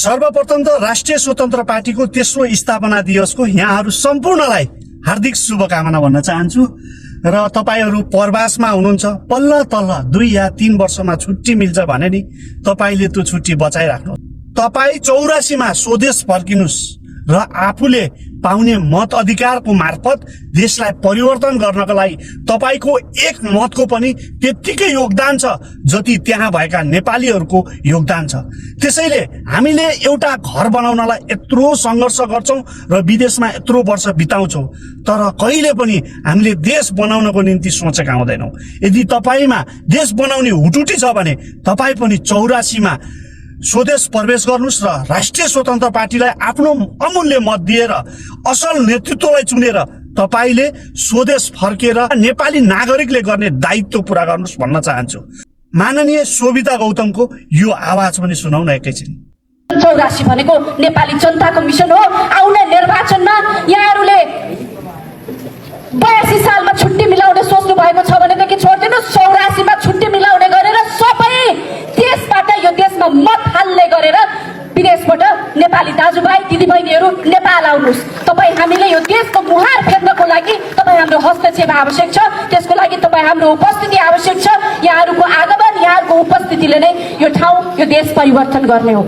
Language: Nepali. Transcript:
सर्वप्रथम त राष्ट्रिय स्वतन्त्र पार्टीको तेस्रो स्थापना दिवसको यहाँहरू सम्पूर्णलाई हार्दिक शुभकामना भन्न चाहन्छु। र तपाईहरु प्रवासमा हुनुहुन्छ, पल्ल तल्ल 2 या 3 वर्षमा छुट्टी मिल्छ भने नि तपाईले त्यो छुट्टी बचाइराख्नु। तपाई 84 मा स्वदेश फर्किनुस् र आफूले पाउने मत अधिकारको मार्फत देशलाई परिवर्तन गर्नको लागि तपाईको एक मतको पनि त्यतिकै योगदान छ जति त्यहाँ भएका नेपालीहरूको योगदान छ। त्यसैले हामीले एउटा घर बनाउनलाई यत्रो सङ्घर्ष गर्छौं र विदेशमा यत्रो वर्ष बिताउँछौं, तर कहिले पनि हामीले देश बनाउनको निम्ति सोचेका हुँदैनौं। यदि तपाईमा देश बनाउने हुटुटी छ भने तपाई पनि 84 मा स्वदेश प्रवेश गर्नुस् र राष्ट्रिय स्वतन्त्र पार्टीलाई आफ्नो अमूल्य मत दिएर असल नेतृत्वलाई चुनेर तपाईले स्वदेश फर्केर नेपाली नागरिकले गर्ने दायित्व पूरा गर्नुस् भन्न चाहन्छु। माननीय शोभिता गौतमको यो आवाज पनि सुनाउन एकैछिन। 84 भनेको नेपाली जनताको मिसन हो। आउने निर्वाचनमा यहाँहरूले 82 सालमा छुट्टी मिलाउने सोच्नु भएको छ भनेदेखि छोड्दिनुस्। 84 मा छुट्टी मिलाउने गरेर सबै देशबाट यो देशमा मत हाल्ने गरेर विदेशबाट नेपाली दाजुभाइ दिदीबहिनीहरू नेपाल आउनुस्। तपाई हामीले यो देशको मुहार फेर्नको लागि तपाई हाम्रो हस्तक्षेप आवश्यक छ। त्यसको लागि तपाई हाम्रो उपस्थिति आवश्यक छ। यहाँहरूको आगमन, यहाँहरूको उपस्थितिले नै यो ठाउँ, यो देश परिवर्तन गर्ने हो।